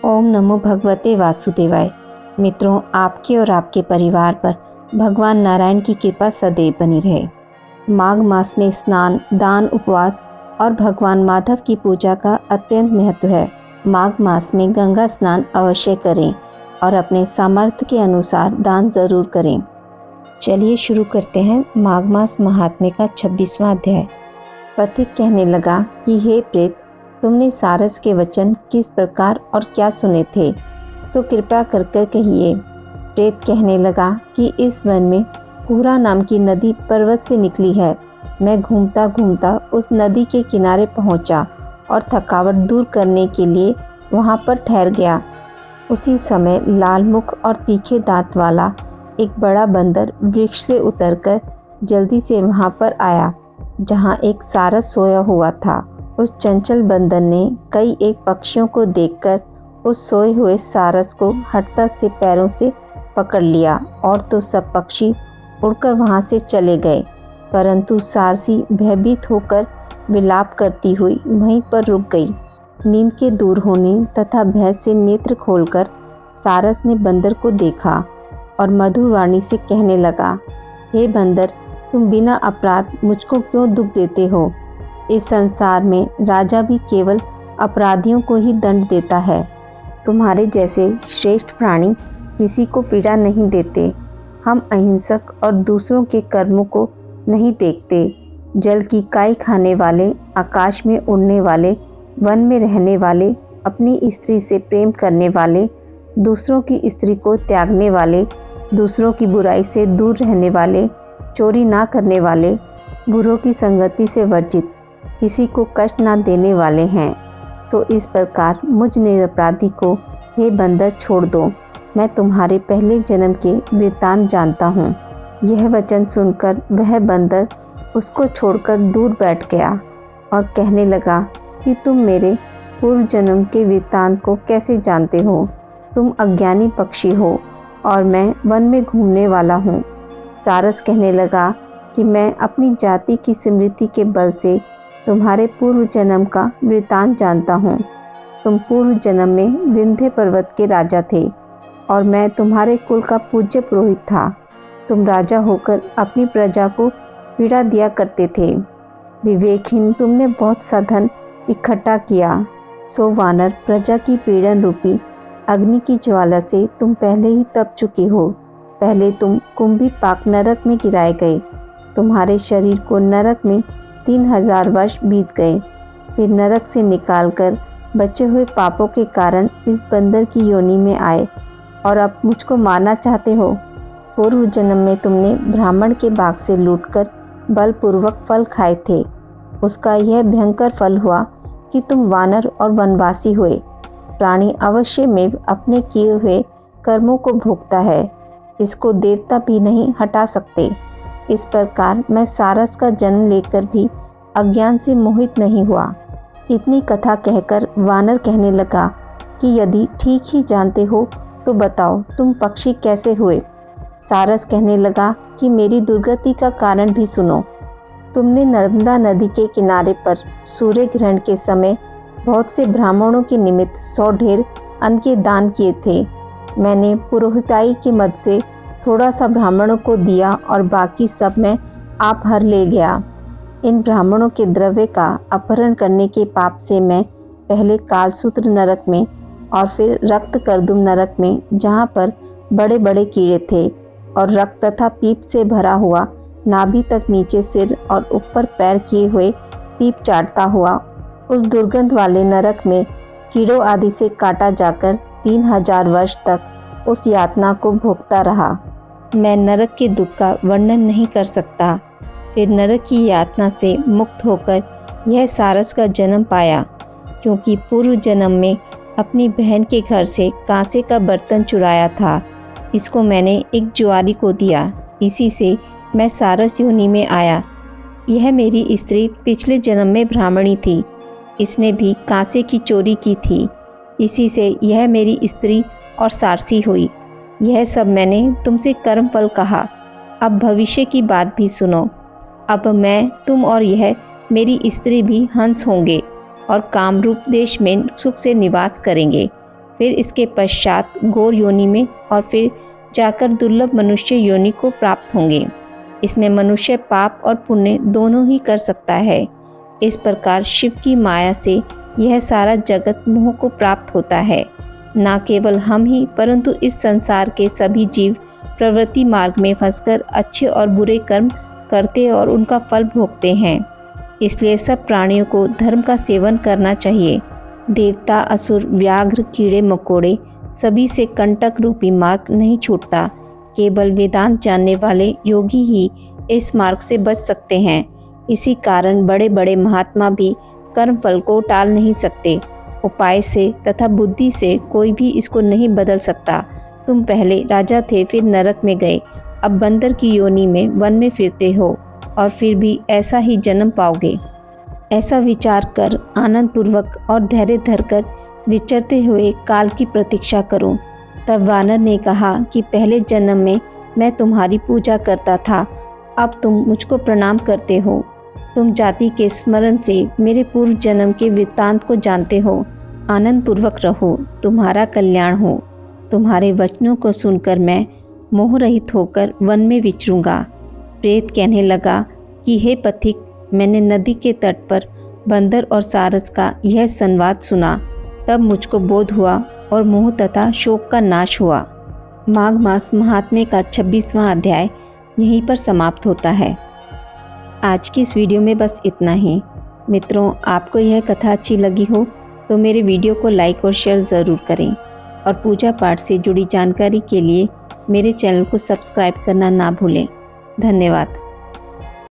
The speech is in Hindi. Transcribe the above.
ओम नमो भगवते वासुदेवाय। मित्रों, आपके और आपके परिवार पर भगवान नारायण की कृपा सदैव बनी रहे। माघ मास में स्नान, दान, उपवास और भगवान माधव की पूजा का अत्यंत महत्व है। माघ मास में गंगा स्नान अवश्य करें और अपने सामर्थ्य के अनुसार दान जरूर करें। चलिए शुरू करते हैं माघ मास महात्म्य का 26वां अध्याय। पथिक कहने लगा कि हे प्रेत, तुमने सारस के वचन किस प्रकार और क्या सुने थे, सो कृपा कर कहिए। प्रेत कहने लगा कि इस वन में पूरा नाम की नदी पर्वत से निकली है। मैं घूमता घूमता उस नदी के किनारे पहुंचा और थकावट दूर करने के लिए वहां पर ठहर गया। उसी समय लाल मुख और तीखे दांत वाला एक बड़ा बंदर वृक्ष से उतरकर जल्दी से वहां पर आया जहां एक सारस सोया हुआ था। उस चंचल बंदर ने कई एक पक्षियों को देखकर उस सोए हुए सारस को हठता से पैरों से पकड़ लिया और तो सब पक्षी उड़कर वहां से चले गए, परंतु सारसी भयभीत होकर विलाप करती हुई वहीं पर रुक गई। नींद के दूर होने तथा भय से नेत्र खोलकर सारस ने बंदर को देखा और मधुर वाणी से कहने लगा, हे बंदर, तुम बिना अपराध मुझको क्यों दुख देते हो? इस संसार में राजा भी केवल अपराधियों को ही दंड देता है। तुम्हारे जैसे श्रेष्ठ प्राणी किसी को पीड़ा नहीं देते। हम अहिंसक और दूसरों के कर्मों को नहीं देखते। जल की काई खाने वाले, आकाश में उड़ने वाले, वन में रहने वाले, अपनी स्त्री से प्रेम करने वाले, दूसरों की स्त्री को त्यागने वाले, दूसरों की बुराई से दूर रहने वाले, चोरी ना करने वाले, बुरों की संगति से वर्जित, किसी को कष्ट ना देने वाले हैं। सो इस प्रकार मुझ निरपराधी को हे बंदर छोड़ दो। मैं तुम्हारे पहले जन्म के वृत्तांत जानता हूँ। यह वचन सुनकर वह बंदर उसको छोड़कर दूर बैठ गया और कहने लगा कि तुम मेरे पूर्व जन्म के वृत्तांत को कैसे जानते हो? तुम अज्ञानी पक्षी हो और मैं वन में घूमने वाला हूँ। सारस कहने लगा कि मैं अपनी जाति की स्मृति के बल से तुम्हारे पूर्व जन्म का वृत्तांत जानता हूँ। तुम पूर्व जन्म में विंध्य पर्वत के राजा थे और मैं तुम्हारे कुल का पूज्य पुरोहित था। तुम राजा होकर अपनी प्रजा को पीड़ा दिया करते थे। विवेकहीन तुमने बहुत सा धन इकट्ठा किया। सो वानर, प्रजा की पीड़न रूपी अग्नि की ज्वाला से तुम पहले ही तप चुके हो। पहले तुम कुंभी पाक नरक में गिराए गए। तुम्हारे शरीर को नरक में 3000 वर्ष बीत गए। फिर नरक से निकालकर बचे हुए पापों के कारण इस बंदर की योनि में आए और अब मुझको मारना चाहते हो। पूर्व जन्म में तुमने ब्राह्मण के बाग से लूटकर बलपूर्वक फल खाए थे। उसका यह भयंकर फल हुआ कि तुम वानर और वनवासी हुए। प्राणी अवश्य में अपने किए हुए कर्मों को भोगता है। इसको देवता भी नहीं हटा सकते। इस प्रकार मैं सारस का जन्म लेकर भी अज्ञान से मोहित नहीं हुआ। इतनी कथा कहकर वानर कहने लगा कि यदि ठीक ही जानते हो तो बताओ, तुम पक्षी कैसे हुए? सारस कहने लगा कि मेरी दुर्गति का कारण भी सुनो। तुमने नर्मदा नदी के किनारे पर सूर्य ग्रहण के समय बहुत से ब्राह्मणों के निमित्त 100 ढेर अन्न के दान किए थे। मैंने पुरोहिताई के मद से थोड़ा सा ब्राह्मणों को दिया और बाकी सब मैं आप हर ले गया। इन ब्राह्मणों के द्रव्य का अपहरण करने के पाप से मैं पहले कालसूत्र नरक में और फिर रक्त कर्दुम नरक में, जहाँ पर बड़े बड़े कीड़े थे और रक्त तथा पीप से भरा हुआ नाभि तक नीचे सिर और ऊपर पैर किए हुए पीप चाटता हुआ उस दुर्गंध वाले नरक में कीड़ों आदि से काटा जाकर 3000 वर्ष तक उस यातना को भोगता रहा। मैं नरक के दुख का वर्णन नहीं कर सकता। फिर नरक की यातना से मुक्त होकर यह सारस का जन्म पाया, क्योंकि पूर्व जन्म में अपनी बहन के घर से कांसे का बर्तन चुराया था। इसको मैंने एक जुआरी को दिया। इसी से मैं सारस योनि में आया। यह मेरी स्त्री पिछले जन्म में ब्राह्मणी थी। इसने भी कांसे की चोरी की थी। इसी से यह मेरी स्त्री और सारसी हुई। यह सब मैंने तुमसे कर्म फल कहा। अब भविष्य की बात भी सुनो। अब मैं, तुम और यह मेरी स्त्री भी हंस होंगे और कामरूप देश में सुख से निवास करेंगे। फिर इसके पश्चात गौर योनि में और फिर जाकर दुर्लभ मनुष्य योनि को प्राप्त होंगे। इसमें मनुष्य पाप और पुण्य दोनों ही कर सकता है। इस प्रकार शिव की माया से यह सारा जगत मोह को प्राप्त होता है। न केवल हम ही परंतु इस संसार के सभी जीव प्रवृत्ति मार्ग में फंसकर अच्छे और बुरे कर्म करते और उनका फल भोगते हैं। इसलिए सब प्राणियों को धर्म का सेवन करना चाहिए। देवता, असुर, व्याघ्र, कीड़े मकोड़े सभी से कंटक रूपी मार्ग नहीं छूटता। केवल वेदांत जानने वाले योगी ही इस मार्ग से बच सकते हैं। इसी कारण बड़े बड़े महात्मा भी कर्म फल को टाल नहीं सकते। उपाय से तथा बुद्धि से कोई भी इसको नहीं बदल सकता। तुम पहले राजा थे, फिर नरक में गए, अब बंदर की योनि में वन में फिरते हो और फिर भी ऐसा ही जन्म पाओगे। ऐसा विचार कर आनंद पूर्वक और धैर्य धरकर विचरते हुए काल की प्रतीक्षा करो। तब वानर ने कहा कि पहले जन्म में मैं तुम्हारी पूजा करता था, अब तुम मुझको प्रणाम करते हो। तुम जाति के स्मरण से मेरे पूर्व जन्म के वृत्तांत को जानते हो। आनंद पूर्वक रहो, तुम्हारा कल्याण हो। तुम्हारे वचनों को सुनकर मैं मोह रहित होकर वन में विचरूंगा। प्रेत कहने लगा कि हे पथिक, मैंने नदी के तट पर बंदर और सारस का यह संवाद सुना, तब मुझको बोध हुआ और मोह तथा शोक का नाश हुआ। माघ मास महात्म्य का 26वां अध्याय यहीं पर समाप्त होता है। आज की इस वीडियो में बस इतना ही। मित्रों, आपको यह कथा अच्छी लगी हो तो मेरे वीडियो को लाइक और शेयर ज़रूर करें और पूजा पाठ से जुड़ी जानकारी के लिए मेरे चैनल को सब्सक्राइब करना ना भूलें। धन्यवाद।